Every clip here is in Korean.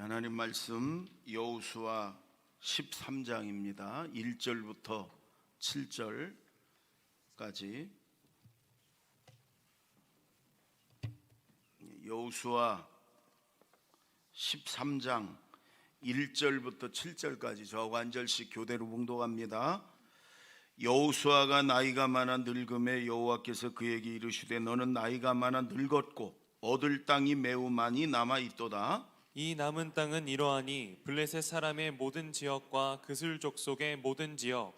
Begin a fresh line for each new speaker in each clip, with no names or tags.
하나님 말씀 여호수아 13장입니다. 1절부터 7절까지. 여호수아 13장 1절부터 7절까지 저하고 한 절씩 교대로 봉독합니다. 여호수아가 나이가 많아 늙음에 여호와께서 그에게 이르시되 너는 나이가 많아 늙었고 얻을 땅이 매우 많이 남아 있도다.
이 남은 땅은 이러하니 블레셋 사람의 모든 지역과 그술 족속의 모든 지역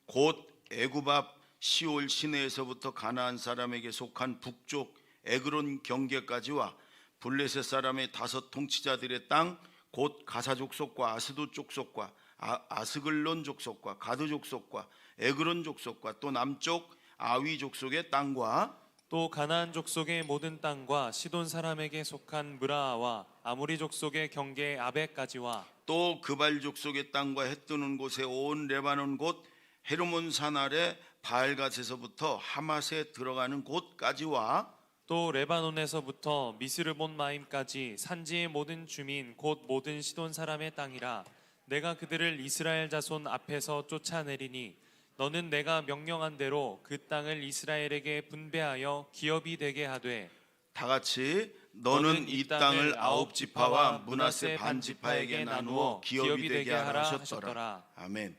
곧 애굽 앞 시올 시내에서부터 가나안 사람에게 속한 북쪽 에그론 경계까지와 블레셋 사람의 5 통치자들의 땅 곧 가사 족속과 아스도 족속과 아스글론 족속과 가드 족속과 에그론 족속과 또 남쪽 아위 족속의 땅과
또 가나안 족속의 모든 땅과 시돈 사람에게 속한 무라와 아모리 족속의 경계 아베까지와
또 그발 족속의 땅과 해 뜨는 곳에 온 레바논 곧 헤르몬 산 아래 바알갓에서부터 하맛에 들어가는 곳까지와
또 레바논에서부터 미스르본 마임까지 산지의 모든 주민 곧 모든 시돈 사람의 땅이라. 내가 그들을 이스라엘 자손 앞에서 쫓아내리니 너는 내가 명령한 대로 그 땅을 이스라엘에게 분배하여 기업이 되게 하되
다 같이 너는 이 땅을 9지파와 므낫세 반지파에게 나누어 기업이 되게 하라 하셨더라. 아멘.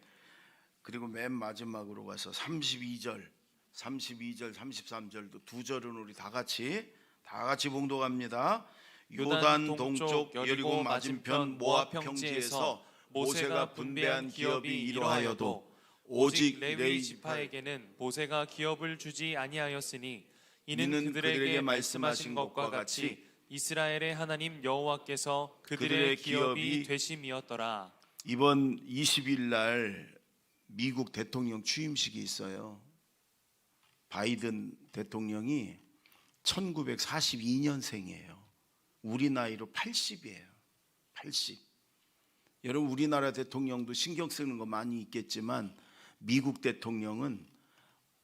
그리고 맨 마지막으로 가서 32절 33절도 2절은 우리 다 같이 봉독합니다. 요단 동쪽 여리고 맞은편 모압 평지에서 모세가 분배한 기업이 이러하여도 오직 레위 지파에게는
모세가 기업을 주지 아니하였으니 이는 그들에게 말씀하신 것과 같이 이스라엘의 하나님 여호와께서 그들의 기업이 되심이었더라.
이번 20일 날 미국 대통령 취임식이 있어요. 바이든 대통령이 1942년생이에요. 우리 나이로 80이에요. 80. 여러분 우리나라 대통령도 신경 쓰는 거 많이 있겠지만 미국 대통령은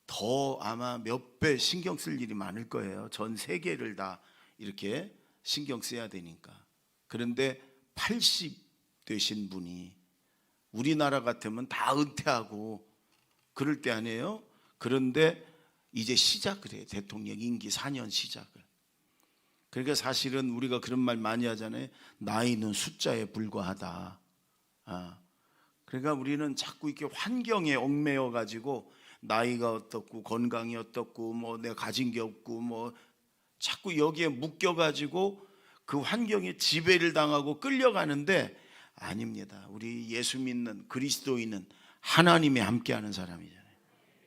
더 아마 몇 배 신경 쓸 일이 많을 거예요. 전 세계를 다 이렇게 신경 써야 되니까. 그런데 80 되신 분이 우리나라 같으면 다 은퇴하고 그럴 때 아니에요. 그런데 이제 시작을 해요. 대통령 임기 4년 시작을. 그러니까 사실은 우리가 그런 말 많이 하잖아요. 나이는 숫자에 불과하다. 그러니까 우리는 자꾸 이렇게 환경에 얽매여 가지고 나이가 어떻고 건강이 어떻고 뭐 내가 가진 게 없고 뭐 자꾸 여기에 묶여 가지고 그 환경에 지배를 당하고 끌려가는데 아닙니다. 우리 예수 믿는 그리스도인은 하나님이 함께하는 사람이잖아요.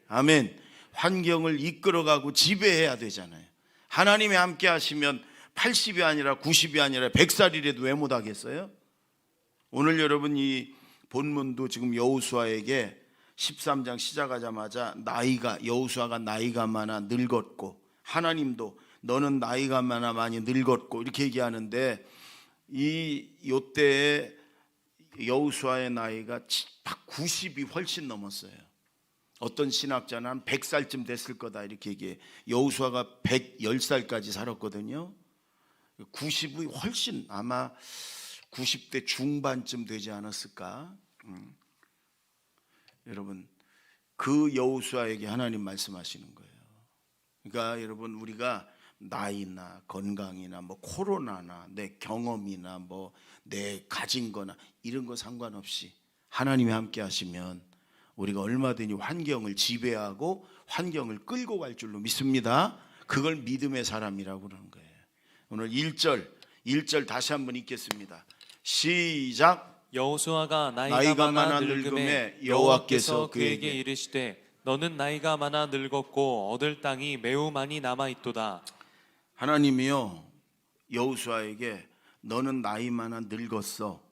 아멘. 환경을 이끌어가고 지배해야 되잖아요. 하나님이 함께 하시면 80이 아니라 90이 아니라 100살이라도 왜 못하겠어요? 오늘 여러분 이 본문도 지금 여호수아에게 13장 시작하자마자 여호수아가 나이가 많아 늙었고 하나님도 너는 나이가 많아 많이 늙었고 이렇게 얘기하는데 이때에 여호수아의 나이가 90이 훨씬 넘었어요. 어떤 신학자는 한 100살쯤 됐을 거다 이렇게 얘기해. 여호수아가 110살까지 살았거든요. 90이 훨씬 아마 90대 중반쯤 되지 않았을까. 여러분 그 여호수아에게 하나님 말씀하시는 거예요. 그러니까 여러분 우리가 나이나 건강이나 뭐 코로나나 내 경험이나 뭐 내 가진 거나 이런 거 상관없이 하나님이 함께 하시면 우리가 얼마든지 환경을 지배하고 환경을 끌고 갈 줄로 믿습니다. 그걸 믿음의 사람이라고 그러는 거예요. 오늘 1절 다시 한번 읽겠습니다. 시작.
여호수아가 나이가 많아 늙음에 여호와께서 그에게 이르시되 너는 나이가 많아 늙었고 얻을 땅이 매우 많이 남아 있도다.
하나님이요 여호수아에게 너는 나이 많아 늙었어.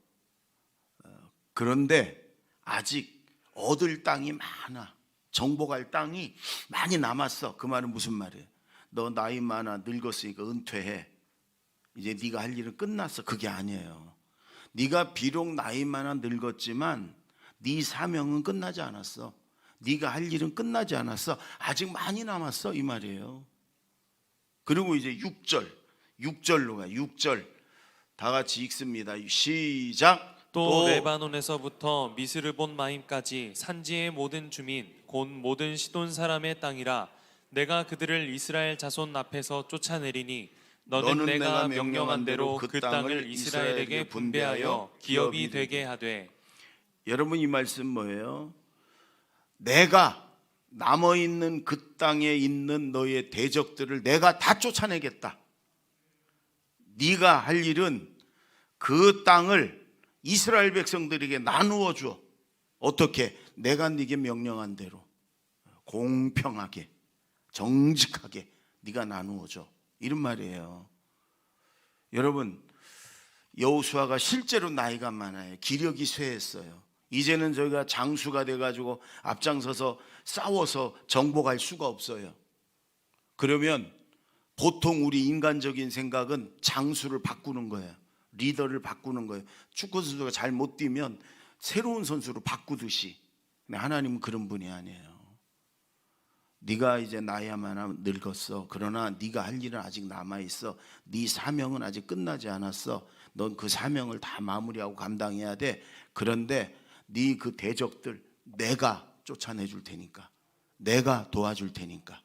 그런데 아직 얻을 땅이 많아. 정복할 땅이 많이 남았어. 그 말은 무슨 말이에요? 너 나이 많아 늙었으니까 은퇴해. 이제 네가 할 일은 끝났어. 그게 아니에요. 네가 비록 나이 많아 늙었지만 네 사명은 끝나지 않았어. 네가 할 일은 끝나지 않았어. 아직 많이 남았어 이 말이에요. 그리고 이제 6절로 가. 6절 다 같이 읽습니다. 시작.
또 레바논에서부터 미스르본 마임까지 산지의 모든 주민 곧 모든 시돈 사람의 땅이라 내가 그들을 이스라엘 자손 앞에서 쫓아내리니 너는 내가 명령한 대로 그 땅을 이스라엘에게 분배하여 기업이 되게 하되.
여러분 이 말씀 뭐예요? 내가 남아있는 그 땅에 있는 너의 대적들을 내가 다 쫓아내겠다. 네가 할 일은 그 땅을 이스라엘 백성들에게 나누어 줘. 어떻게? 내가 네게 명령한 대로 공평하게 정직하게 네가 나누어 줘. 이런 말이에요. 여러분 여호수아가 실제로 나이가 많아요. 기력이 쇠했어요. 이제는 저희가 장수가 돼가지고 앞장서서 싸워서 정복할 수가 없어요. 그러면 보통 우리 인간적인 생각은 장수를 바꾸는 거예요. 리더를 바꾸는 거예요. 축구 선수가 잘 못 뛰면 새로운 선수로 바꾸듯이. 근데 하나님은 그런 분이 아니에요. 네가 이제 나이야 많아 늙었어. 그러나 네가 할 일은 아직 남아있어. 네 사명은 아직 끝나지 않았어. 넌 그 사명을 다 마무리하고 감당해야 돼. 그런데 네 그 대적들 내가 쫓아내 줄 테니까, 내가 도와줄 테니까,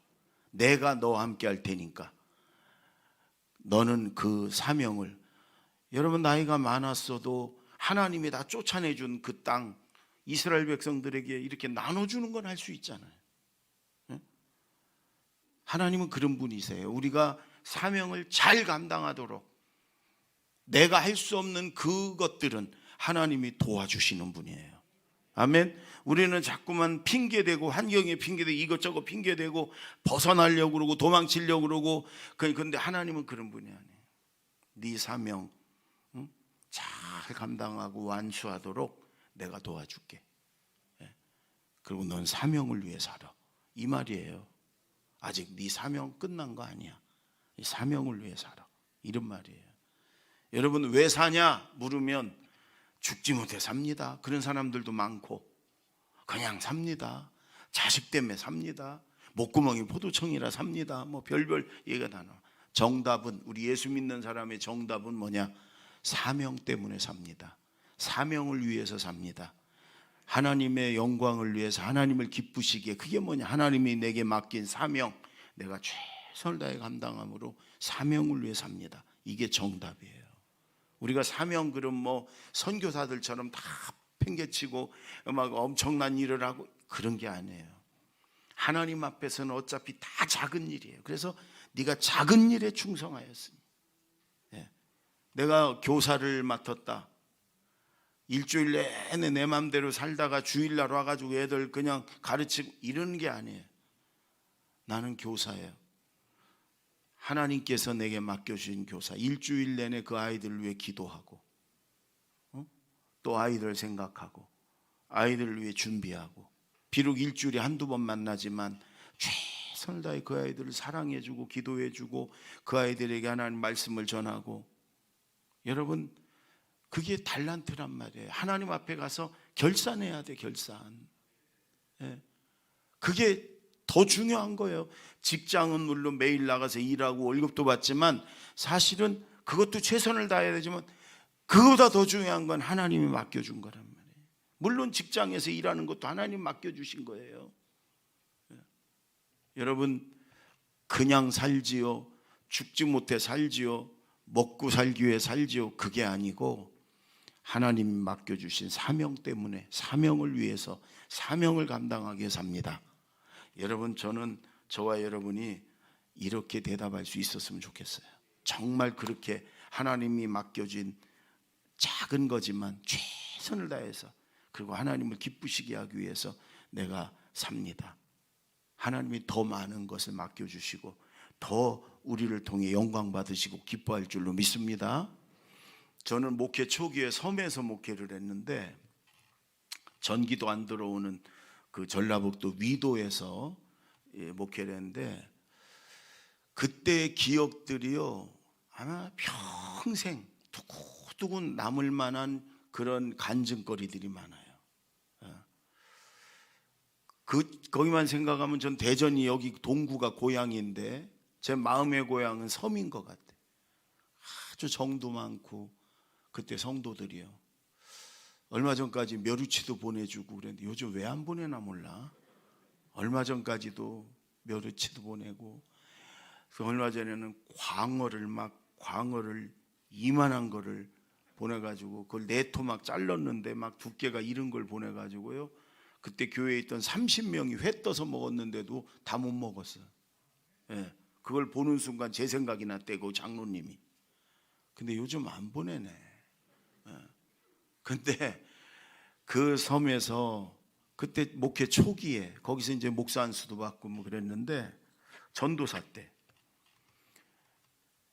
내가 너와 함께 할 테니까 너는 그 사명을, 여러분 나이가 많았어도 하나님이 다 쫓아내준 그 땅 이스라엘 백성들에게 이렇게 나눠주는 건 할 수 있잖아요. 하나님은 그런 분이세요. 우리가 사명을 잘 감당하도록 내가 할 수 없는 그것들은 하나님이 도와주시는 분이에요. 아멘. 우리는 자꾸만 핑계대고 환경에 핑계대고 이것저것 핑계대고 벗어나려고 그러고 도망치려고 그러고, 그런데 하나님은 그런 분이 아니에요. 네 사명 잘 감당하고 완수하도록 내가 도와줄게. 그리고 넌 사명을 위해 살아. 이 말이에요. 아직 네 사명 끝난 거 아니야. 이 사명을 위해 살아. 이런 말이에요. 여러분 왜 사냐 물으면 죽지 못해 삽니다. 그런 사람들도 많고 그냥 삽니다. 자식 때문에 삽니다. 목구멍이 포도청이라 삽니다. 뭐 별별 얘기가 다 나와. 정답은, 우리 예수 믿는 사람의 정답은 뭐냐? 사명 때문에 삽니다. 사명을 위해서 삽니다. 하나님의 영광을 위해서, 하나님을 기쁘시게. 그게 뭐냐? 하나님이 내게 맡긴 사명, 내가 최선을 다해 감당함으로 사명을 위해 삽니다. 이게 정답이에요. 우리가 사명 그럼 뭐 선교사들처럼 다 팽개치고 막 엄청난 일을 하고 그런 게 아니에요. 하나님 앞에서는 어차피 다 작은 일이에요. 그래서 네가 작은 일에 충성하였으니. 내가 교사를 맡았다. 일주일 내내 내 맘대로 살다가 주일날 와가지고 애들 그냥 가르치고 이런 게 아니에요. 나는 교사예요. 하나님께서 내게 맡겨주신 교사. 일주일 내내 그 아이들을 위해 기도하고 또 아이들 생각하고 아이들을 위해 준비하고, 비록 일주일에 한두 번 만나지만 최선을 다해 그 아이들을 사랑해주고 기도해주고 그 아이들에게 하나님 말씀을 전하고. 여러분 그게 달란트란 말이에요. 하나님 앞에 가서 결산해야 돼. 결산. 그게 더 중요한 거예요. 직장은 물론 매일 나가서 일하고 월급도 받지만 사실은 그것도 최선을 다해야 되지만 그거보다 더 중요한 건 하나님이 맡겨준 거란 말이에요. 물론 직장에서 일하는 것도 하나님 맡겨주신 거예요. 여러분 그냥 살지요, 죽지 못해 살지요, 먹고 살기 위해 살지요, 그게 아니고 하나님이 맡겨주신 사명 때문에, 사명을 위해서, 사명을 감당하게 삽니다. 여러분 저는 저와 여러분이 이렇게 대답할 수 있었으면 좋겠어요. 정말 그렇게 하나님이 맡겨진 작은 거지만 최선을 다해서, 그리고 하나님을 기쁘시게 하기 위해서 내가 삽니다. 하나님이 더 많은 것을 맡겨주시고 더 우리를 통해 영광 받으시고 기뻐할 줄로 믿습니다. 저는 목회 초기에 섬에서 목회를 했는데 전기도 안 들어오는 그 전라북도 위도에서 목회를 했는데 그때의 기억들이요 아마 평생 두고두고 남을 만한 그런 간증거리들이 많아요. 거기만 생각하면 전 대전이 여기 동구가 고향인데 제 마음의 고향은 섬인 것 같아요. 아주 정도 많고 그때 성도들이요. 얼마 전까지 멸우치도 보내주고 그랬는데 요즘 왜 안 보내나 몰라. 얼마 전까지도 멸우치도 보내고, 얼마 전에는 광어를 이만한 거를 보내가지고 그걸 4토 막 잘랐는데 막 두께가 이런 걸 보내가지고요. 그때 교회에 있던 30명이 회 떠서 먹었는데도 다 못 먹었어요. 예, 그걸 보는 순간 제 생각이 났대고 장로님이. 근데 요즘 안 보내네. 예. 근데 그 섬에서 그때 목회 초기에 거기서 이제 목사 안수도 받고 뭐 그랬는데, 전도사 때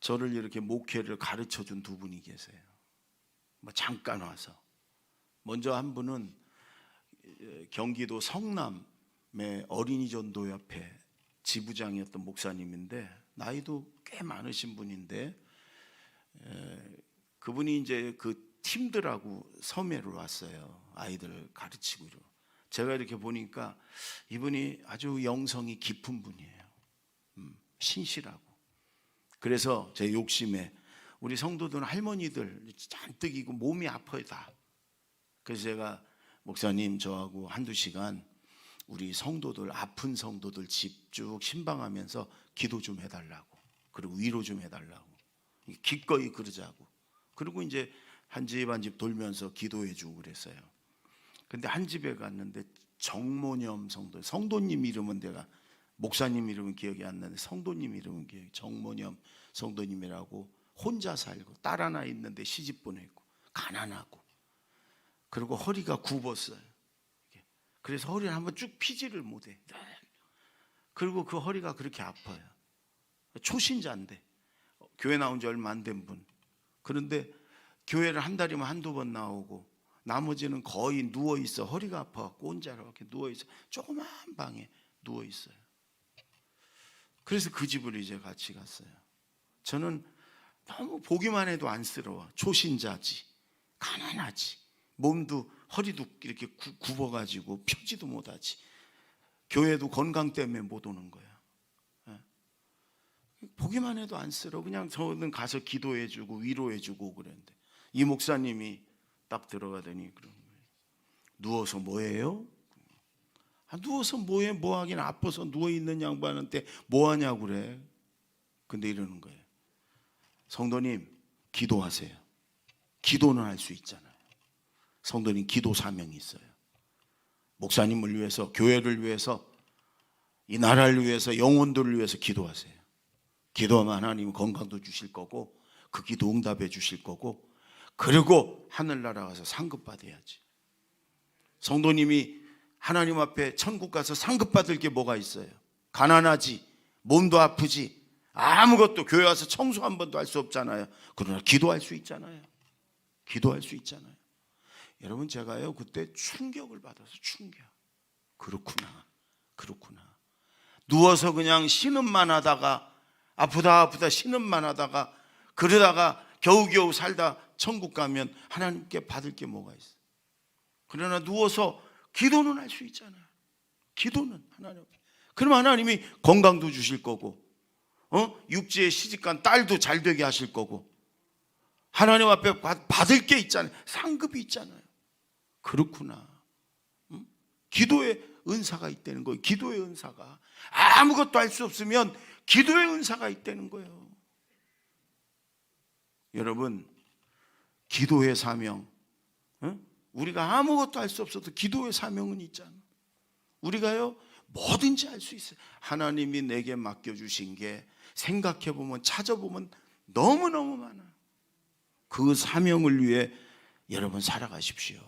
저를 이렇게 목회를 가르쳐 준 두 분이 계세요. 뭐 잠깐 와서. 먼저 한 분은 경기도 성남의 어린이 전도협회 지부장이었던 목사님인데, 나이도 꽤 많으신 분인데, 그분이 이제 그 팀들하고 섬에를 왔어요. 아이들을 가르치고. 제가 이렇게 보니까 이분이 아주 영성이 깊은 분이에요. 신실하고. 그래서 제 욕심에 우리 성도들은 할머니들 잔뜩이고 몸이 아파요 다. 그래서 제가 목사님 저하고 한두 시간 우리 성도들, 아픈 성도들 집 쭉 신방하면서 기도 좀 해달라고, 그리고 위로 좀 해달라고 기꺼이 그러자고. 그리고 이제 한 집 한 집 돌면서 기도해주고 그랬어요. 근데 한 집에 갔는데 정모념 성도님 이름은 내가, 목사님 이름은 기억이 안 나는데 성도님 이름은 기억이, 정모념 성도님이라고 혼자 살고 딸 하나 있는데 시집 보내고 가난하고, 그리고 허리가 굽었어요. 그래서 허리를 한번 쭉 피지를 못해. 그리고 그 허리가 그렇게 아파요. 초신자인데, 교회 나온 지 얼마 안 된 분. 그런데 교회를 한 달이면 한두 번 나오고 나머지는 거의 누워있어. 허리가 아파갖고 혼자 이렇게 누워있어. 조그만 방에 누워있어요. 그래서 그 집을 이제 같이 갔어요. 저는 너무 보기만 해도 안쓰러워. 초신자지, 가난하지, 몸도 허리도 이렇게 굽어가지고 펴지도 못하지, 교회도 건강 때문에 못 오는 거야. 보기만 해도 안쓰러워. 그냥 저는 가서 기도해주고 위로해주고 그랬는데, 이 목사님이 딱 들어가더니 그런 거예요. 누워서 뭐해요? 누워서 뭐해? 뭐하긴, 아파서 누워있는 양반한테 뭐하냐고 그래. 근데 이러는 거예요. 성도님 기도하세요. 기도는 할 수 있잖아요. 성도님 기도 사명이 있어요. 목사님을 위해서, 교회를 위해서, 이 나라를 위해서, 영혼들을 위해서 기도하세요. 기도하면 하나님은 건강도 주실 거고 그 기도 응답해 주실 거고, 그리고 하늘나라 가서 상급 받아야지. 성도님이 하나님 앞에 천국 가서 상급 받을 게 뭐가 있어요? 가난하지, 몸도 아프지, 아무것도, 교회 와서 청소 한 번도 할 수 없잖아요. 그러나 기도할 수 있잖아요. 기도할 수 있잖아요. 여러분, 제가요 그때 충격을 받아서, 그렇구나. 누워서 그냥 신음만 하다가, 아프다 신음만 하다가, 그러다가 겨우겨우 살다 천국 가면 하나님께 받을 게 뭐가 있어요? 그러나 누워서 기도는 할 수 있잖아요. 기도는 하나님. 그럼 하나님이 건강도 주실 거고, 육지에 시집간 딸도 잘 되게 하실 거고, 하나님 앞에 받을 게 있잖아요. 상급이 있잖아요. 그렇구나. 기도의 은사가 있다는 거예요. 기도의 은사가. 아무것도 할 수 없으면 기도의 은사가 있다는 거예요. 여러분, 기도의 사명, 우리가 아무것도 할 수 없어도 기도의 사명은 있잖아. 우리가요 뭐든지 할 수 있어요. 하나님이 내게 맡겨주신 게 생각해보면, 찾아보면 너무너무 많아요. 그 사명을 위해 여러분 살아가십시오.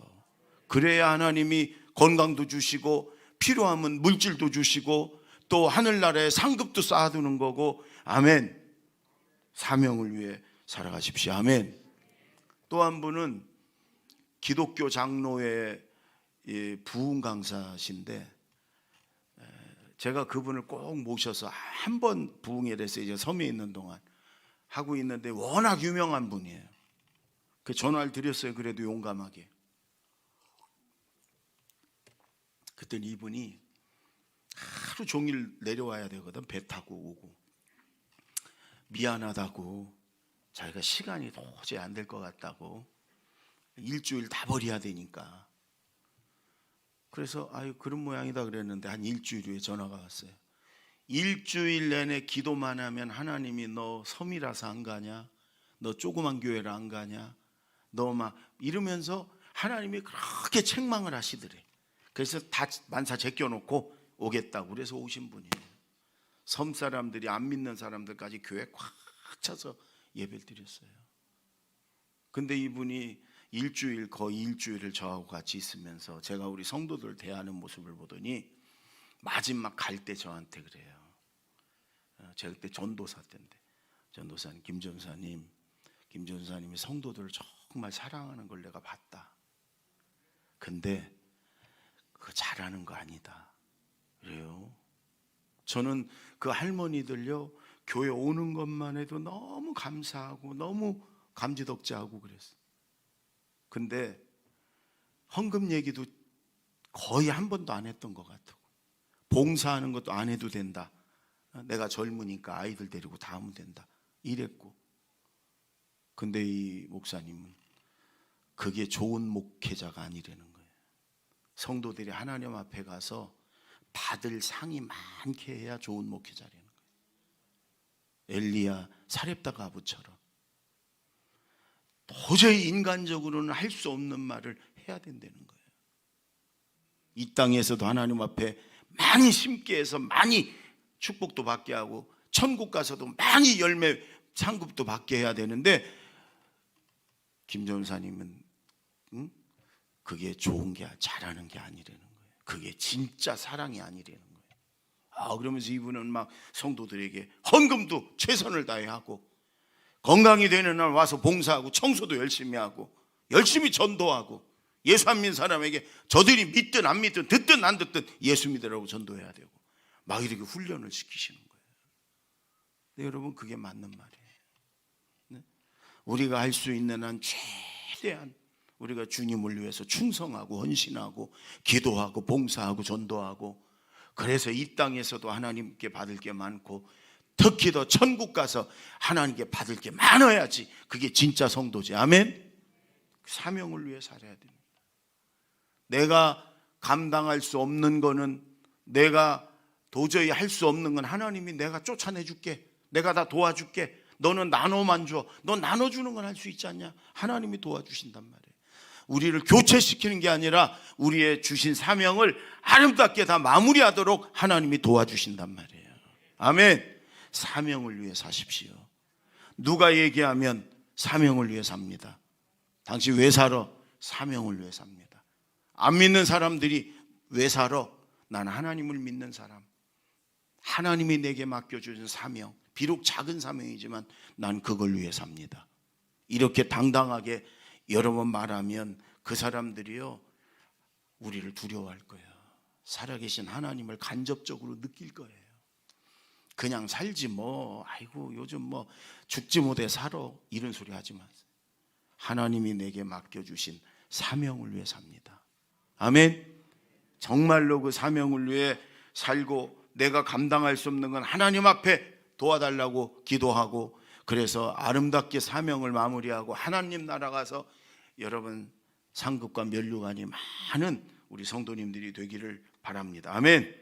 그래야 하나님이 건강도 주시고 필요하면 물질도 주시고 또 하늘나라에 상급도 쌓아두는 거고. 아멘. 사명을 위해 살아가십시오. 아멘. 또 한 분은 기독교 장로의 부흥 강사신데, 제가 그분을 꼭 모셔서 한 번 부흥에 대해서 이제 섬에 있는 동안 하고 있는데, 워낙 유명한 분이에요. 그 전화를 드렸어요. 그래도 용감하게. 그랬더니 이분이 하루 종일 내려와야 되거든. 배 타고 오고. 미안하다고, 자기가 시간이 도저히 안 될 것 같다고 일주일 다 버려야 되니까. 그래서 아유 그런 모양이다 그랬는데 한 일주일 후에 전화가 왔어요. 일주일 내내 기도만 하면 하나님이 너 섬이라서 안 가냐? 너 조그만 교회를 안 가냐? 너 막 이러면서 하나님이 그렇게 책망을 하시더래. 그래서 다 만사 제껴놓고 오겠다고 그래서 오신 분이에요. 섬 사람들이 안 믿는 사람들까지 교회 꽉 차서 예배를 드렸어요. 근데 이분이 거의 일주일을 저하고 같이 있으면서 제가 우리 성도들 대하는 모습을 보더니 마지막 갈 때 저한테 그래요. 제가 그때 전도사 때인데 전도사님 김전사님이 성도들을 정말 사랑하는 걸 내가 봤다. 근데 그거 잘하는 거 아니다. 그래요. 저는 그 할머니들요 교회 오는 것만 해도 너무 감사하고 너무 감지덕지하고 그랬어요. 근데 헌금 얘기도 거의 한 번도 안 했던 것 같고 봉사하는 것도 안 해도 된다. 내가 젊으니까 아이들 데리고 다 하면 된다. 이랬고. 근데 이 목사님은 그게 좋은 목회자가 아니라는 거예요. 성도들이 하나님 앞에 가서 받을 상이 많게 해야 좋은 목회자라는 거예요. 엘리야 사렙다 가부처럼 도저히 인간적으로는 할 수 없는 말을 해야 된다는 거예요. 이 땅에서도 하나님 앞에 많이 심게 해서 많이 축복도 받게 하고 천국 가서도 많이 열매 상급도 받게 해야 되는데 김전사님은 그게 좋은 게 잘하는 게 아니라는 거예요. 그게 진짜 사랑이 아니라는 거예요. 그러면서 이분은 막 성도들에게 헌금도 최선을 다해 하고 건강이 되는 날 와서 봉사하고 청소도 열심히 하고 열심히 전도하고 예수 안 믿는 사람에게 저들이 믿든 안 믿든 듣든 안 듣든 예수 믿으라고 전도해야 되고 막 이렇게 훈련을 시키시는 거예요. 근데 여러분 그게 맞는 말이에요. 네? 우리가 할 수 있는 한 최대한 우리가 주님을 위해서 충성하고 헌신하고 기도하고 봉사하고 전도하고 그래서 이 땅에서도 하나님께 받을 게 많고 특히 더 천국 가서 하나님께 받을 게 많아야지 그게 진짜 성도지. 아멘. 사명을 위해 살아야 됩니다. 내가 감당할 수 없는 거는 내가 도저히 할 수 없는 건 하나님이 내가 쫓아내줄게. 내가 다 도와줄게. 너는 나눠만 줘. 너 나눠주는 건 할 수 있지 않냐? 하나님이 도와주신단 말이에요. 우리를 교체시키는 게 아니라 우리의 주신 사명을 아름답게 다 마무리하도록 하나님이 도와주신단 말이에요. 아멘. 사명을 위해 사십시오. 누가 얘기하면 사명을 위해 삽니다. 당신 왜 살아? 사명을 위해 삽니다. 안 믿는 사람들이 왜 살아? 나는 하나님을 믿는 사람. 하나님이 내게 맡겨주신 사명, 비록 작은 사명이지만 난 그걸 위해 삽니다. 이렇게 당당하게 여러 번 말하면 그 사람들이요 우리를 두려워할 거예요. 살아계신 하나님을 간접적으로 느낄 거예요. 그냥 살지 뭐 아이고 요즘 뭐 죽지 못해 살아 이런 소리 하지 마세요. 하나님이 내게 맡겨주신 사명을 위해 삽니다. 아멘. 정말로 그 사명을 위해 살고 내가 감당할 수 없는 건 하나님 앞에 도와달라고 기도하고 그래서 아름답게 사명을 마무리하고 하나님 나라 가서 여러분 상급과 면류관이 많은 우리 성도님들이 되기를 바랍니다. 아멘.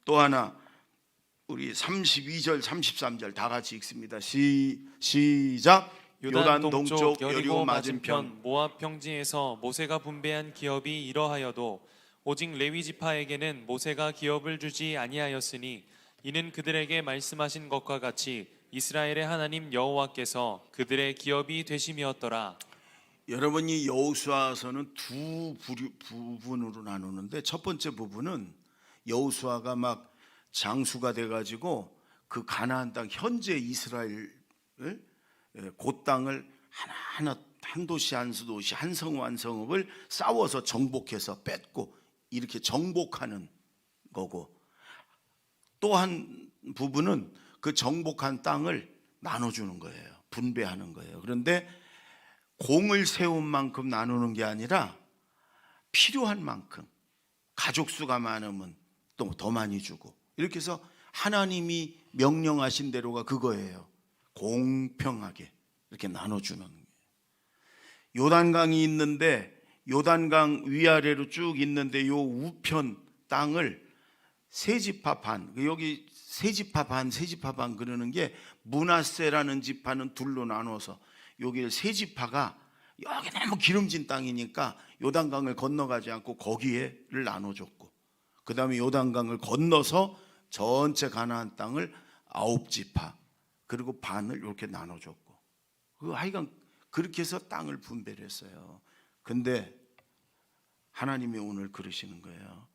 또 하나 우리 32절 33절 다 같이 읽습니다. 시작.
요단 동쪽 여리고 맞은편 모압 평지에서 모세가 분배한 기업이 이러하여도 오직 레위 지파에게는 모세가 기업을 주지 아니하였으니 이는 그들에게 말씀하신 것과 같이 이스라엘의 하나님 여호와께서 그들의 기업이 되심이었더라.
여러분이 여호수아서는 두 부분으로 나누는데 첫 번째 부분은 여호수아가 막 장수가 돼가지고 그 가나안 땅 현재 이스라엘 그 땅을 하나하나 한 도시 한 도시 한 성읍 한 성읍을 싸워서 정복해서 뺏고 이렇게 정복하는 거고 또 한 부분은 그 정복한 땅을 나눠주는 거예요. 분배하는 거예요. 그런데 공을 세운 만큼 나누는 게 아니라 필요한 만큼 가족 수가 많으면 또 더 많이 주고 이렇게 해서 하나님이 명령하신 대로가 그거예요. 공평하게 이렇게 나눠주는 거예요. 요단강이 있는데 요단강 위아래로 쭉 있는데 요 우편 땅을 세 지파 반, 여기 세 지파 반, 세 지파 반 그러는 게 므낫세라는 지파는 둘로 나눠서 여기 세 지파가 여기 너무 기름진 땅이니까 요단강을 건너가지 않고 거기에를 나눠줬고, 그 다음에 요단강을 건너서 전체 가나안 땅을 9지파 그리고 반을 이렇게 나눠줬고, 하여간 그렇게 해서 땅을 분배를 했어요. 근데 하나님이 오늘 그러시는 거예요.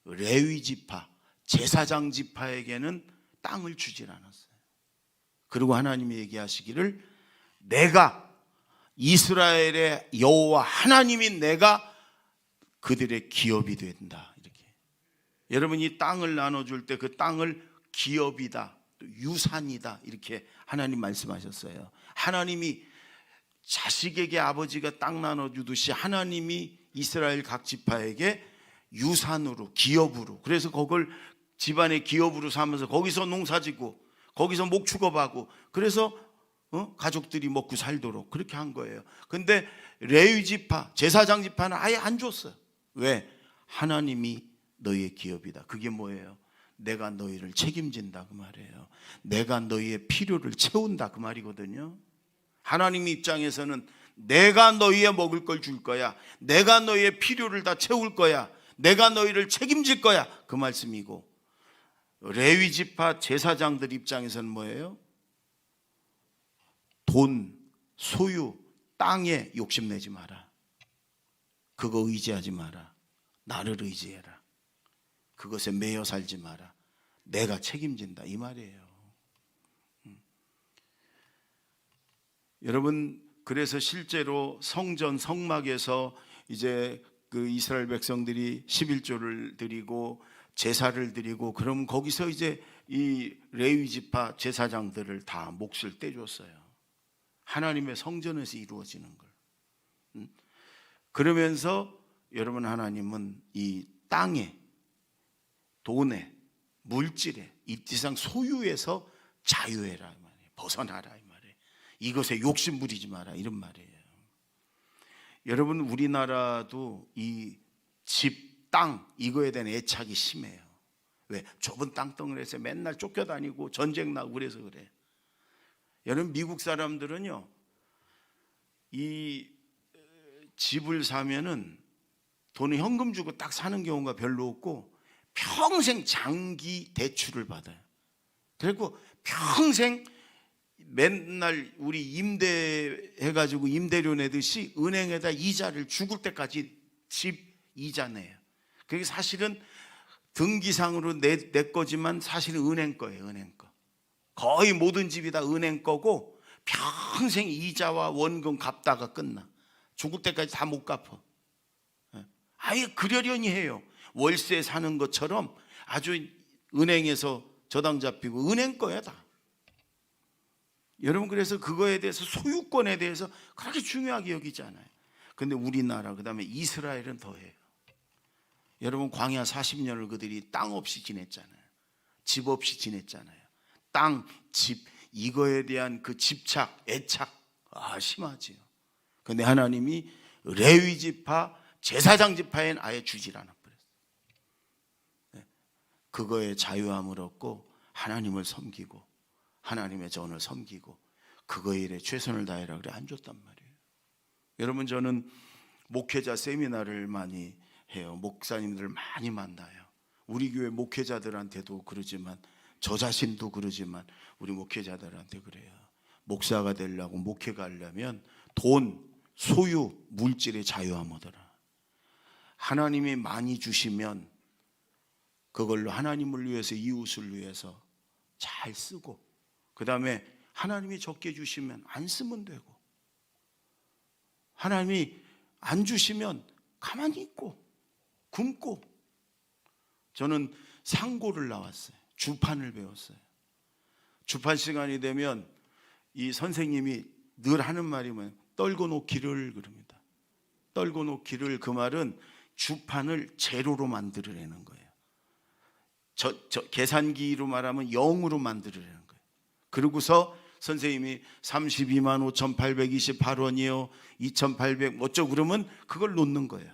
레위 지파, 제사장 지파에게는 땅을 주질 않았어요. 그리고 하나님이 얘기하시기를 내가 이스라엘의 여호와 하나님인 내가 그들의 기업이 된다, 이렇게. 여러분, 이 땅을 나눠줄 때 그 땅을 기업이다, 또 유산이다, 이렇게 하나님 말씀하셨어요. 하나님이 자식에게 아버지가 땅 나눠주듯이 하나님이 이스라엘 각 지파에게 유산으로, 기업으로, 그래서 그걸 집안의 기업으로 삼아서 거기서 농사짓고 거기서 목축업하고, 그래서 가족들이 먹고 살도록 그렇게 한 거예요. 근데 레위 지파, 제사장 지파는 아예 안 줬어요. 왜? 하나님이 너희의 기업이다. 그게 뭐예요? 내가 너희를 책임진다, 그 말이에요. 내가 너희의 필요를 채운다, 그 말이거든요. 하나님 입장에서는 내가 너희의 먹을 걸 줄 거야, 내가 너희의 필요를 다 채울 거야, 내가 너희를 책임질 거야, 그 말씀이고, 레위 지파 제사장들 입장에서는 뭐예요? 돈, 소유, 땅에 욕심내지 마라. 그거 의지하지 마라. 나를 의지해라. 그것에 매여 살지 마라. 내가 책임진다, 이 말이에요. 여러분, 그래서 실제로 성전 성막에서 이제 그 이스라엘 백성들이 11조를 드리고 제사를 드리고, 그럼 거기서 이제 이 레위 지파 제사장들을 다 몫을 떼줬어요. 하나님의 성전에서 이루어지는 걸. 그러면서 여러분, 하나님은 이 땅에, 돈에, 물질에, 이 세상 소유에서 자유해라, 이 말이에요. 벗어나라, 이 말이에요. 이것에 욕심 부리지 마라, 이런 말이에요. 여러분, 우리나라도 이 집, 땅, 이거에 대한 애착이 심해요. 왜? 좁은 땅덩어리에서 맨날 쫓겨다니고 전쟁 나고 그래서 그래. 여러분, 미국 사람들은요, 이 집을 사면은 돈을 현금 주고 딱 사는 경우가 별로 없고 평생 장기 대출을 받아요. 그리고 평생 맨날 우리 임대해가지고 임대료 내듯이 은행에다 이자를 죽을 때까지 집 이자 내요. 그게 사실은 등기상으로 내 거지만 사실은 은행 거예요, 은행 거. 거의 모든 집이 다 은행 거고 평생 이자와 원금 갚다가 끝나. 죽을 때까지 다 못 갚아. 아예 그러려니 해요. 월세 사는 것처럼 아주 은행에서 저당 잡히고 은행 거야 다. 여러분, 그래서 그거에 대해서, 소유권에 대해서 그렇게 중요하게 여기지 않아요. 근데 우리나라, 그 다음에 이스라엘은 더해요. 여러분, 광야 40년을 그들이 땅 없이 지냈잖아요. 집 없이 지냈잖아요. 땅, 집, 이거에 대한 그 집착, 애착, 심하지요. 근데 하나님이 레위 지파, 제사장 지파에는 아예 주질 않아 버렸어요. 그거에 자유함을 얻고 하나님을 섬기고 하나님의 전을 섬기고 그거에 일에 최선을 다해라 그래 안 줬단 말이에요. 여러분, 저는 목회자 세미나를 많이 해요. 목사님들 많이 만나요. 우리 교회 목회자들한테도 그러지만 저 자신도 그러지만 우리 목회자들한테 그래요. 목사가 되려고, 목회가 하려면 돈, 소유, 물질의 자유함 얻어라. 하나님이 많이 주시면 그걸로 하나님을 위해서, 이웃을 위해서 잘 쓰고, 그 다음에 하나님이 적게 주시면 안 쓰면 되고, 하나님이 안 주시면 가만히 있고 굶고. 저는 상고를 나왔어요. 주판을 배웠어요. 주판 시간이 되면 이 선생님이 늘 하는 말이 뭐예요? 떨고 놓기를, 그럽니다. 떨고 놓기를, 그 말은 주판을 제로로 만들어내는 거예요. 계산기로 말하면 0으로 만들어내는 거예요. 그러고서 선생님이 32만 5,828원이요 2,800 어쩌고 그러면 그걸 놓는 거예요.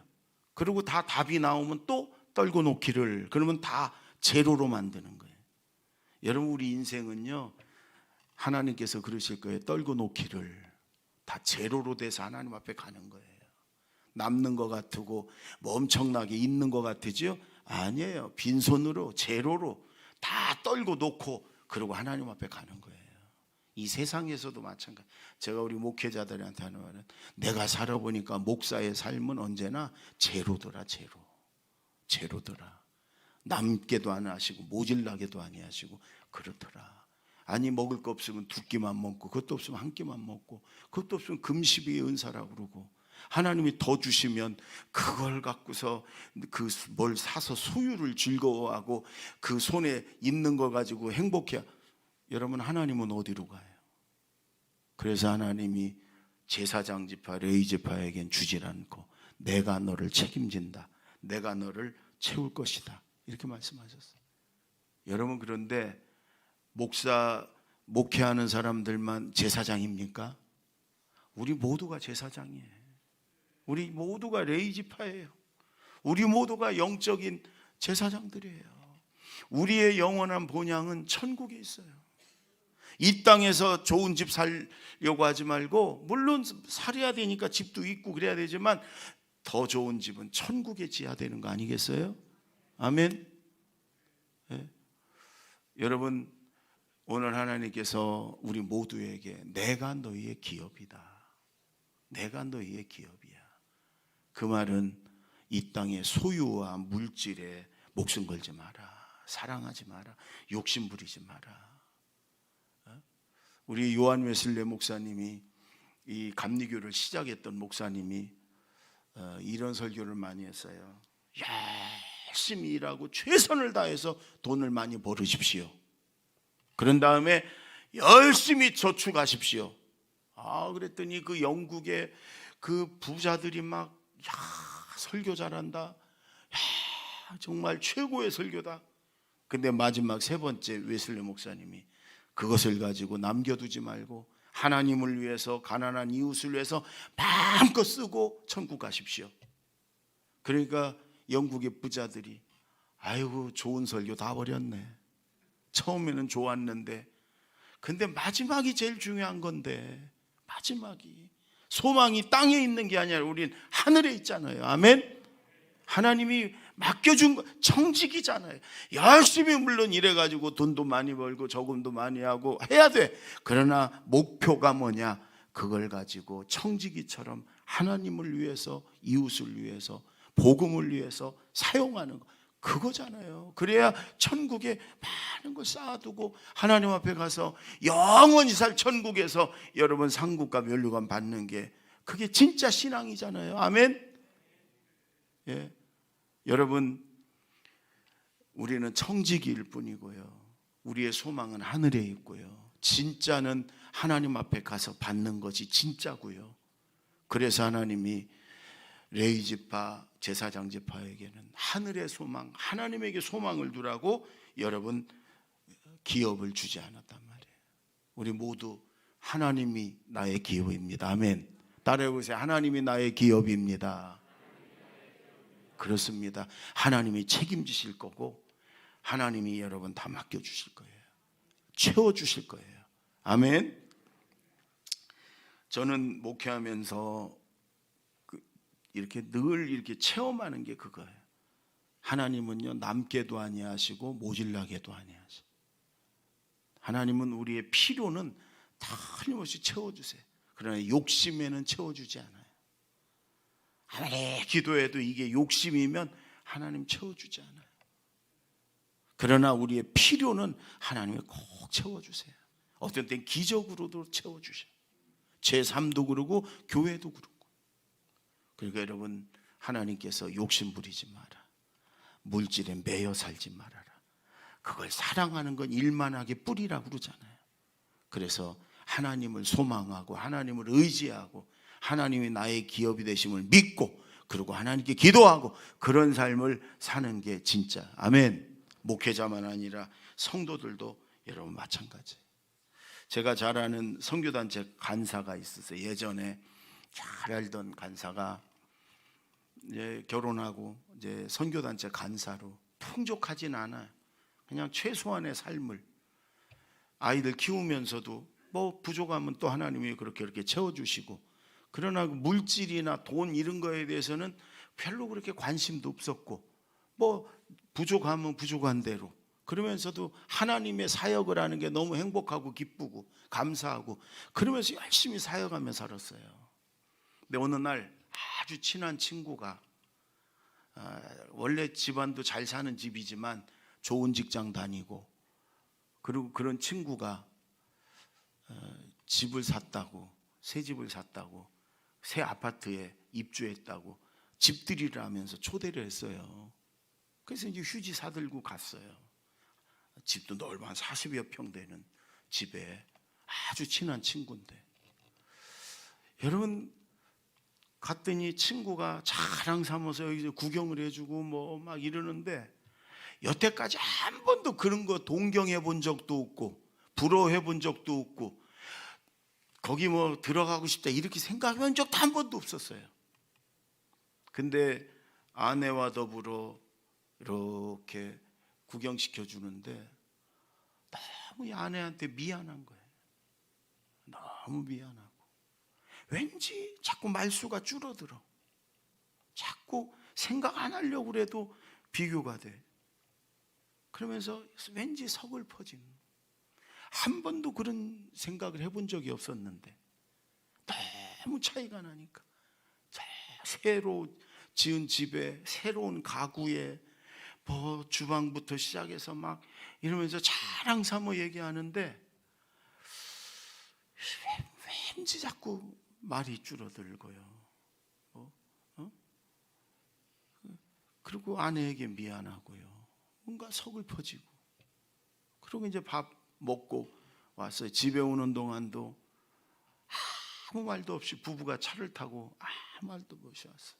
그리고 다 답이 나오면 또 떨고 놓기를, 그러면 다 제로로 만드는 거예요. 여러분, 우리 인생은요, 하나님께서 그러실 거예요. 떨고 놓기를 다 제로로 돼서 하나님 앞에 가는 거예요. 남는 것 같고 뭐 엄청나게 있는 것 같으지요? 아니에요. 빈손으로 제로로 다 떨고 놓고 그러고 하나님 앞에 가는 거예요. 이 세상에서도 마찬가지. 제가 우리 목회자들한테 하는 말은, 내가 살아보니까 목사의 삶은 언제나 제로더라. 제로더라. 남게도 안 하시고 모질라게도 아니하시고 그렇더라. 아니, 먹을 거 없으면 두 끼만 먹고, 그것도 없으면 한 끼만 먹고, 그것도 없으면 금식의 은사라고 그러고, 하나님이 더 주시면 그걸 갖고서 그 뭘 사서 소유를 즐거워하고 그 손에 있는 거 가지고 행복해. 여러분, 하나님은 어디로 가요? 그래서 하나님이 제사장 지파 레위 지파에겐 주질 않고 내가 너를 책임진다, 내가 너를 채울 것이다, 이렇게 말씀하셨어요. 여러분, 그런데 목회하는 사람들만 제사장입니까? 우리 모두가 제사장이에요. 우리 모두가 레위 지파예요. 우리 모두가 영적인 제사장들이에요. 우리의 영원한 본향은 천국에 있어요. 이 땅에서 좋은 집 살려고 하지 말고, 물론 살아야 되니까 집도 있고 그래야 되지만 더 좋은 집은 천국에 지어야 되는 거 아니겠어요? 아멘. 네. 여러분, 오늘 하나님께서 우리 모두에게 내가 너희의 기업이다, 내가 너희의 기업이야. 그 말은 이 땅의 소유와 물질에 목숨 걸지 마라, 사랑하지 마라, 욕심 부리지 마라. 우리 요한 웨슬레 목사님이, 이 감리교를 시작했던 목사님이 이런 설교를 많이 했어요. 열심히 일하고 최선을 다해서 돈을 많이 벌으십시오. 그런 다음에 열심히 저축하십시오. 그랬더니 그 영국의 그 부자들이 막, 설교 잘한다, 정말 최고의 설교다. 근데 마지막 세 번째 웨슬레 목사님이 그것을 가지고 남겨두지 말고 하나님을 위해서, 가난한 이웃을 위해서 마음껏 쓰고 천국 가십시오. 그러니까 영국의 부자들이, 아이고, 좋은 설교 다 버렸네. 처음에는 좋았는데, 근데 마지막이 제일 중요한 건데, 마지막이, 소망이 땅에 있는 게 아니라 우린 하늘에 있잖아요. 아멘. 하나님이 맡겨준 거 청직이잖아요. 열심히 물론 일해가지고 돈도 많이 벌고 저금도 많이 하고 해야 돼. 그러나 목표가 뭐냐? 그걸 가지고 청지기처럼 하나님을 위해서, 이웃을 위해서, 복음을 위해서 사용하는 거, 그거잖아요. 그래야 천국에 많은 걸 쌓아두고 하나님 앞에 가서 영원히 살 천국에서 여러분 상급과 면류관 받는 게, 그게 진짜 신앙이잖아요. 아멘. 예. 여러분, 우리는 청지기일 뿐이고요, 우리의 소망은 하늘에 있고요, 진짜는 하나님 앞에 가서 받는 것이 진짜고요. 그래서 하나님이 레위 지파, 제사장 지파에게는 하늘의 소망, 하나님에게 소망을 두라고 여러분 기업을 주지 않았단 말이에요. 우리 모두 하나님이 나의 기업입니다. 아멘. 따라해보세요. 하나님이 나의 기업입니다. 그렇습니다. 하나님이 책임지실 거고 하나님이 여러분 다 맡겨주실 거예요. 채워주실 거예요. 아멘. 저는 목회하면서 이렇게 늘 이렇게 체험하는 게 그거예요. 하나님은요, 남게도 아니하시고 모질라게도 아니하시고, 하나님은 우리의 필요는 다 틀림없이 채워주세요. 그러나 욕심에는 채워주지 않아요. 아무리 기도해도 이게 욕심이면 하나님 채워주지 않아요. 그러나 우리의 필요는 하나님이 꼭 채워주세요. 어떤 때는 기적으로도 채워주셔요. 제 삶도 그러고 교회도 그러고. 그러니까 여러분, 하나님께서 욕심 부리지 마라, 물질에 매여 살지 말아라. 그걸 사랑하는 건 일만하게 뿌리라고 그러잖아요. 그래서 하나님을 소망하고 하나님을 의지하고 하나님이 나의 기업이 되심을 믿고, 그리고 하나님께 기도하고, 그런 삶을 사는 게 진짜, 아멘. 목회자만 아니라 성도들도 여러분 마찬가지예요. 제가 잘 아는 선교단체 간사가 있었어요. 예전에 잘 알던 간사가 이제 결혼하고 이제 선교단체 간사로 풍족하진 않아요. 그냥 최소한의 삶을 아이들 키우면서도 뭐 부족하면 또 하나님이 그렇게 채워주시고, 그러나 물질이나 돈 이런 거에 대해서는 별로 그렇게 관심도 없었고, 뭐 부족하면 부족한 대로, 그러면서도 하나님의 사역을 하는 게 너무 행복하고 기쁘고 감사하고 그러면서 열심히 사역하며 살았어요. 근데 어느 날 아주 친한 친구가, 원래 집안도 잘 사는 집이지만 좋은 직장 다니고, 그리고 그런 친구가 집을 샀다고, 새 집을 샀다고, 새 아파트에 입주했다고 집들이를 하면서 초대를 했어요. 그래서 이제 휴지 사들고 갔어요. 집도 넓어 한 40여 평 되는 집에 아주 친한 친구인데, 여러분 갔더니 친구가 자랑 삼아서 여기서 구경을 해주고 뭐 막 이러는데, 여태까지 한 번도 그런 거 동경해 본 적도 없고 부러워해 본 적도 없고 거기 뭐 들어가고 싶다 이렇게 생각해 본 적도 한 번도 없었어요. 근데 아내와 더불어 이렇게 구경시켜 주는데 너무 이 아내한테 미안한 거예요. 너무 미안하고 왠지 자꾸 말수가 줄어들어. 자꾸 생각 안 하려고 그래도 비교가 돼. 그러면서 왠지 서글퍼지는, 한 번도 그런 생각을 해본 적이 없었는데 너무 차이가 나니까 새로 지은 집에 새로운 가구에 뭐 주방부터 시작해서 막 이러면서 자랑 삼아 얘기하는데 왠지 자꾸 말이 줄어들고요. 그리고 아내에게 미안하고요. 뭔가 서글퍼지고. 그리고 이제 밥 먹고 왔어요. 집에 오는 동안도 아무 말도 없이 부부가 차를 타고 아무 말도 없이 왔어요.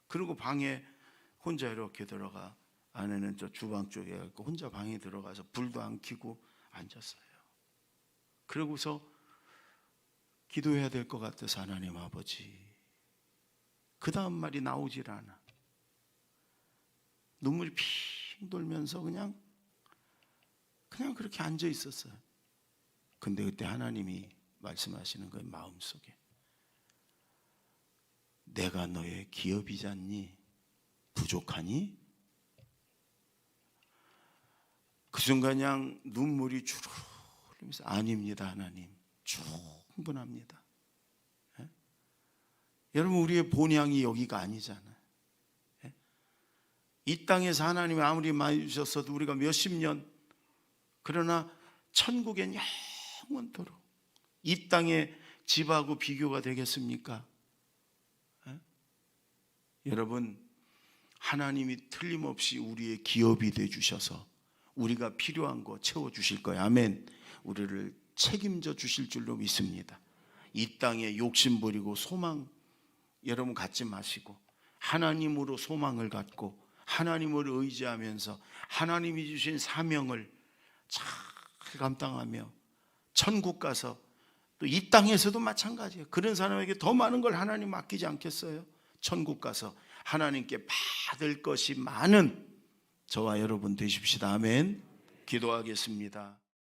그리고 방에 혼자 이렇게 들어가, 아내는 저 주방 쪽에 있고 혼자 방에 들어가서 불도 안 켜고 앉았어요. 그러고서 기도해야 될 것 같아서, 하나님 아버지, 그 다음 말이 나오질 않아. 눈물이 핑 돌면서 그냥 그렇게 앉아 있었어요. 근데 그때 하나님이 말씀하시는 거예요. 마음속에, 내가 너의 기업이잖니 부족하니? 그 순간 그냥 눈물이 주르르 흘리면서, 아닙니다 하나님, 충분합니다. 예? 여러분, 우리의 본향이 여기가 아니잖아요. 예? 이 땅에서 하나님이 아무리 많이 주셨어도 우리가 몇십 년, 그러나 천국엔 영원토록 이 땅의 집하고 비교가 되겠습니까? 예? 여러분, 하나님이 틀림없이 우리의 기업이 되어 주셔서 우리가 필요한 거 채워주실 거예요. 아멘. 우리를 책임져 주실 줄로 믿습니다. 이 땅에 욕심 부리고 소망 여러분 갖지 마시고, 하나님으로 소망을 갖고 하나님을 의지하면서 하나님이 주신 사명을 잘 감당하며 천국 가서, 또 이 땅에서도 마찬가지예요. 그런 사람에게 더 많은 걸 하나님 맡기지 않겠어요? 천국 가서 하나님께 받을 것이 많은 저와 여러분 되십시다. 아멘. 기도하겠습니다.